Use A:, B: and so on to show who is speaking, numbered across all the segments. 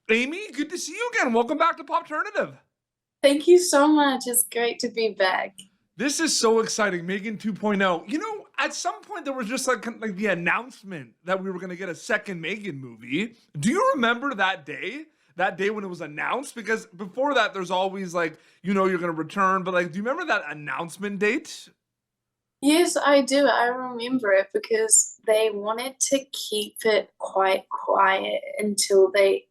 A: Amie, good to see you again. Welcome back to Popternative.
B: Thank you so much. It's great to be back.
A: This is so exciting. M3GAN 2.0. You know, at some point there was just like the announcement that we were going to get a second M3GAN movie. Do you remember that day? That day when it was announced? Because before that, there's always like, you're going to return. But like, do you remember that announcement date?
B: Yes, I do. I remember it because they wanted to keep it quite quiet until they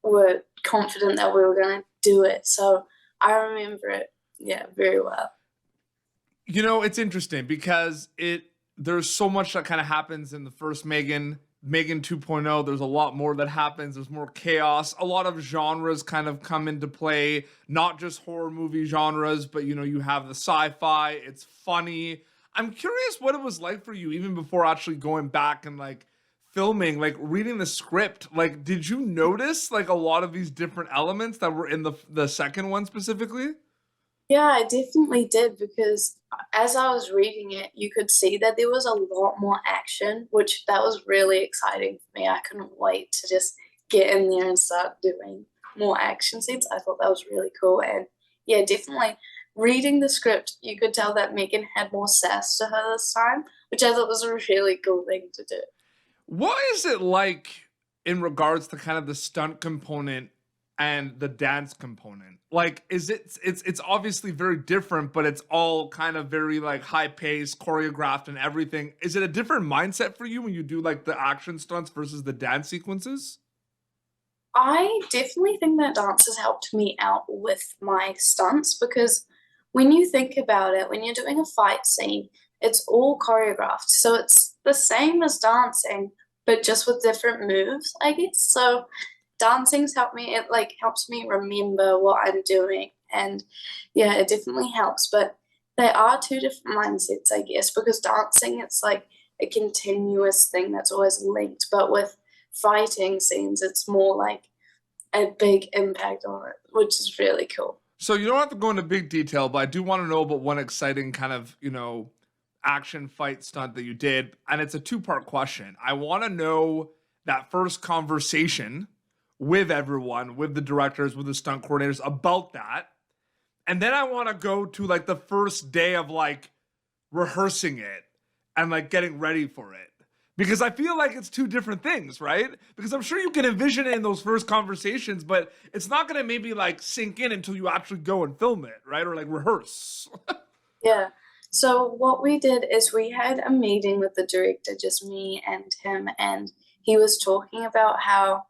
B: were confident that we were going to do it. So I remember it, yeah, very well.
A: It's interesting because there's so much that kind of happens in the first M3GAN 2.0. There's a lot more that happens. There's more chaos. A lot of genres kind of come into play, not just horror movie genres, but you have the sci-fi. It's funny. I'm curious what it was like for you, even before actually going back and like filming, like reading the script. Like, did you notice like a lot of these different elements that were in the second one specifically?
B: Yeah, I definitely did because as I was reading it, you could see that there was a lot more action, which that was really exciting for me. I couldn't wait to just get in there and start doing more action scenes. I thought that was really cool. And yeah, definitely reading the script, you could tell that M3GAN had more sass to her this time, which I thought was a really cool thing to do.
A: What is it like in regards to kind of the stunt component and the dance component? Like, it's obviously very different, but it's all kind of very like high paced, choreographed, and everything. Is it a different mindset for you when you do like the action stunts versus the dance sequences?
B: I definitely think that dance has helped me out with my stunts because when you think about it, when you're doing a fight scene, it's all choreographed. So it's the same as dancing, but just with different moves, I guess. So dancing's helped me, it like helps me remember what I'm doing. And yeah, it definitely helps. But they are two different mindsets, I guess, because dancing, it's like a continuous thing that's always linked. But with fighting scenes, it's more like a big impact on it, which is really cool.
A: So you don't have to go into big detail, but I do want to know about one exciting kind of, action fight stunt that you did. And it's a two-part question. I want to know that first conversation with everyone, with the directors, with the stunt coordinators about that. And then I want to go to like the first day of like rehearsing it and like getting ready for it. Because I feel like it's two different things, right? Because I'm sure you can envision it in those first conversations, but it's not gonna maybe like sink in until you actually go and film it, right? Or like rehearse.
B: Yeah. So what we did is we had a meeting with the director, just me and him, and he was talking about how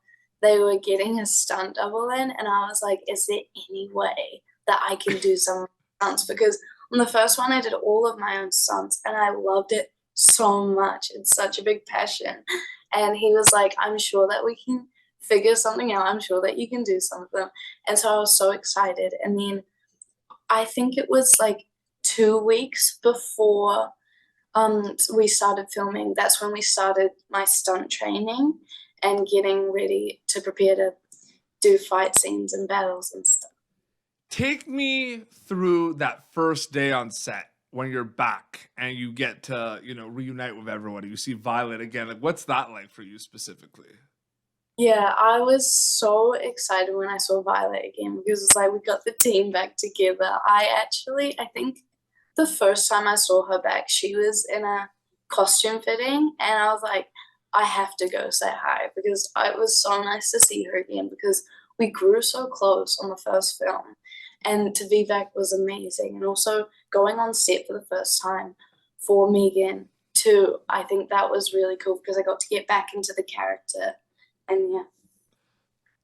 B: they were getting a stunt double in, and I was like, is there any way that I can do some stunts? Because on the first one I did all of my own stunts and I loved it so much. It's such a big passion. And he was like, I'm sure that we can figure something out. I'm sure that you can do some of them. And so I was so excited. And then I think it was like 2 weeks before we started filming. That's when we started my stunt training and getting ready to prepare to do fight scenes and battles and stuff.
A: Take me through that first day on set when you're back and you get to, reunite with everyone. You see Violet again. Like, what's that like for you specifically?
B: Yeah, I was so excited when I saw Violet again because it's like we got the team back together. I think the first time I saw her back, she was in a costume fitting, and I was like, I have to go say hi because it was so nice to see her again because we grew so close on the first film. And to be back was amazing. And also going on set for the first time for M3GAN too, I think that was really cool because I got to get back into the character. And yeah.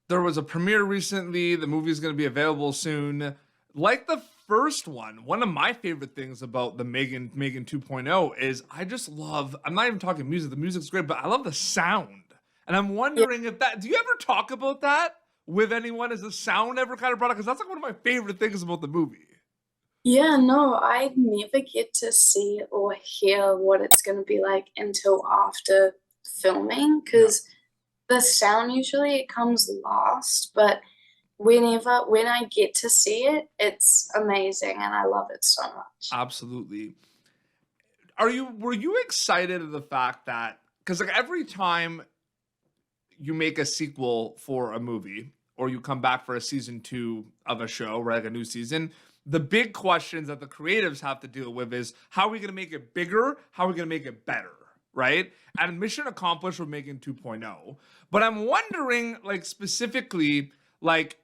A: There was a premiere recently. The movie is going to be available soon. Like the first one of my favorite things about the M3GAN 2.0 is I just love, I'm not even talking music. The music's great, but I love the sound. And I'm
B: Yeah,
A: wondering if that, do you ever talk about that with anyone? Is the sound ever kind of brought up? Because that's like one of my favorite things about the movie.
B: yeah, no, I never get to see or hear what it's going to be like until after filming
A: Yeah.
B: because the sound usually it comes last, but when I get to see it, it's amazing and I love it so much.
A: Absolutely. Were you excited of the fact that, because like every time you make a sequel for a movie, or you come back for a season 2 of a show, right, like a new season, the big questions that the creatives have to deal with is how are we going to make it bigger? How are we going to make it better? Right? And mission accomplished with M3GAN 2.0. But I'm wondering, like, specifically, like,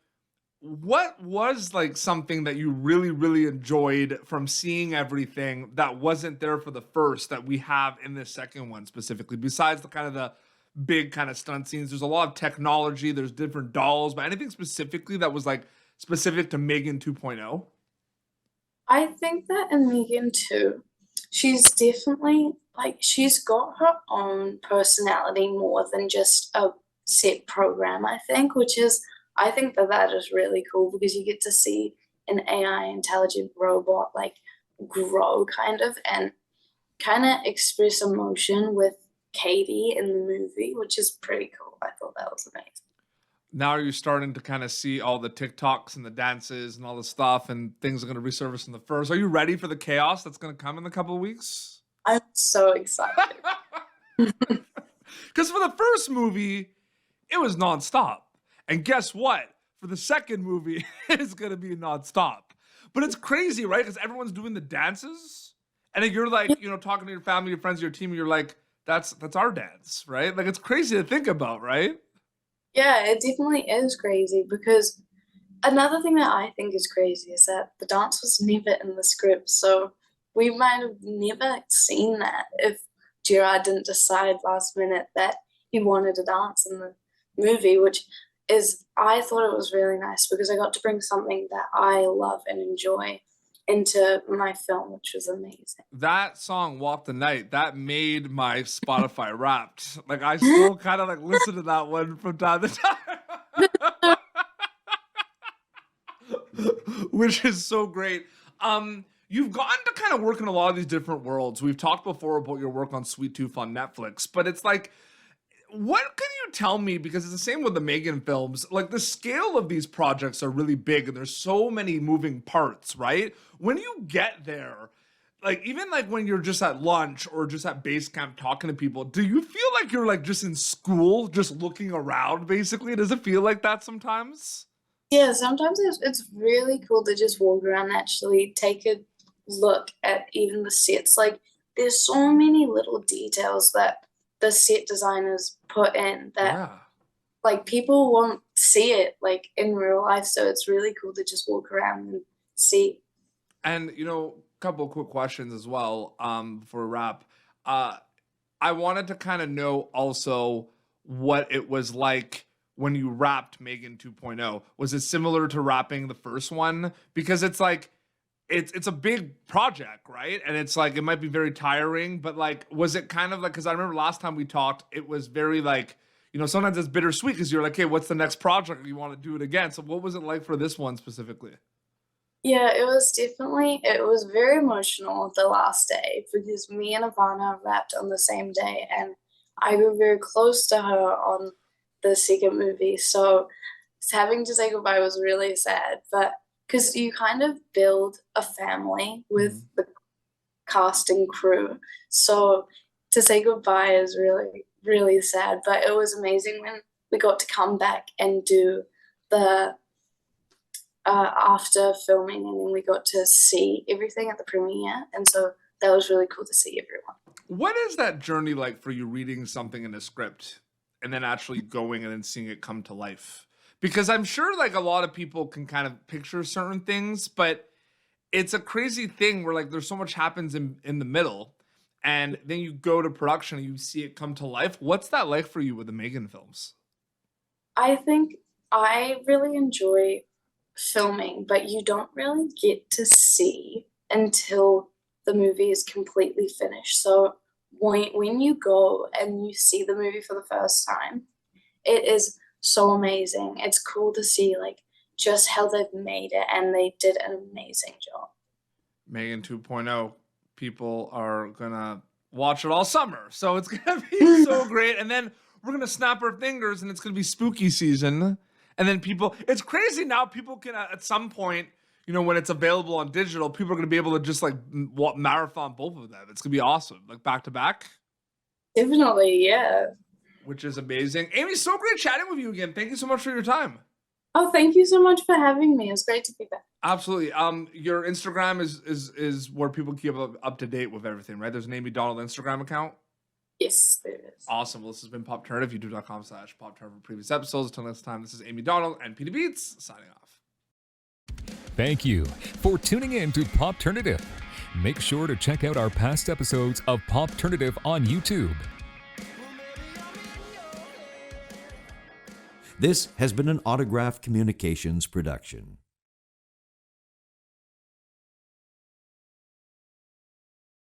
A: what was like something that you really, really enjoyed from seeing everything that wasn't there for the first that we have in the second one specifically, besides the kind of the big kind of stunt scenes? There's a lot of technology, there's different dolls, but anything specifically that was like specific to M3GAN 2.0?
B: I think that in M3GAN 2, she's definitely like she's got her own personality more than just a set program, I think, I think that is really cool because you get to see an AI intelligent robot like grow and kind of express emotion with Cady in the movie, which is pretty cool. I thought that was amazing.
A: Now you're starting to kind of see all the TikToks and the dances and all the stuff, and things are going to resurface in the first. Are you ready for the chaos that's going to come in a couple of weeks?
B: I'm so excited.
A: Because for the first movie, it was nonstop. And guess what? For the second movie, it's going to be nonstop. But it's crazy, right? Because everyone's doing the dances. And then you're like, you know, talking to your family, your friends, your team, and you're like, that's our dance, right? Like, it's crazy to think about, right?
B: Yeah, it definitely is crazy because another thing that I think is crazy is that the dance was never in the script. So we might have never seen that if Gerard didn't decide last minute that he wanted to dance in the movie, which is, I thought it was really nice because I got to bring something that I love and enjoy into my film, which was amazing.
A: That song, Walk the Night, that made my Spotify Wrapped. Like, I still kind of like listen to that one from time to time. Which is so great. You've gotten to kind of work in a lot of these different worlds. We've talked before about your work on Sweet Tooth on Netflix, but it's like, what can you tell me? Because it's the same with the M3GAN films. Like, the scale of these projects are really big and there's so many moving parts, right? When you get there, like, even like when you're just at lunch or just at base camp talking to people, do you feel like you're like just in school, just looking around basically? Does it feel like that sometimes?
B: Yeah, sometimes it's really cool to just walk around and actually take a look at even the sets. Like, there's so many little details that the set designers put in that
A: Yeah.
B: like people won't see it like in real life. So it's really cool to just walk around and see.
A: And, you know, a couple of quick questions as well, before we wrap. I wanted to kind of know also what it was like when you wrapped M3GAN 2.0. Was it similar to wrapping the first one? Because it's like, it's a big project, right? And it's like, it might be very tiring, but like, was it kind of like, because I remember last time we talked, it was very like, you know, sometimes it's bittersweet because you're like, hey, what's the next project? You want to do it again. So what was it like for this one specifically?
B: Yeah, it was very emotional the last day because me and Ivanna wrapped on the same day and I grew very close to her on the second movie. So having to say goodbye was really sad, but because you kind of build a family with the cast and crew. So to say goodbye is really, really sad, but it was amazing when we got to come back and do the after filming, and then we got to see everything at the premiere, and so that was really cool to see everyone.
A: What is that journey like for you reading something in a script and then actually going and then seeing it come to life? Because I'm sure like a lot of people can kind of picture certain things, but it's a crazy thing where like there's so much happens in the middle and then you go to production and you see it come to life. What's that like for you with the M3GAN films?
B: I think I really enjoy filming, but you don't really get to see until the movie is completely finished. So when you go and you see the movie for the first time, it is so amazing. It's cool to see like just how they've made it, and they did an amazing job.
A: M3GAN 2.0, people are gonna watch it all summer, so it's gonna be so great. And then we're gonna snap our fingers and it's gonna be spooky season. And then people, it's crazy now, people can at some point, you know, when it's available on digital, people are going to be able to just like marathon both of them. It's going to be awesome, like back to back.
B: Definitely, yeah.
A: Which is amazing. Amie, so great chatting with you again. Thank you so much for your time.
B: Oh, thank you so much for having me. It was great to be back.
A: Absolutely. Your Instagram is where people keep up to date with everything, right? There's an Amie Donald Instagram account.
B: Yes, there is.
A: Awesome. Well, this has been Pop Turnitive. YouTube.com/PopTurnitive for previous episodes. Until next time, this is Amie Donald and Peter Beats signing off.
C: Thank you for tuning in to Pop Turnitive. Make sure to check out our past episodes of Pop Turnitive on YouTube.
D: This has been an Autograph Communications production.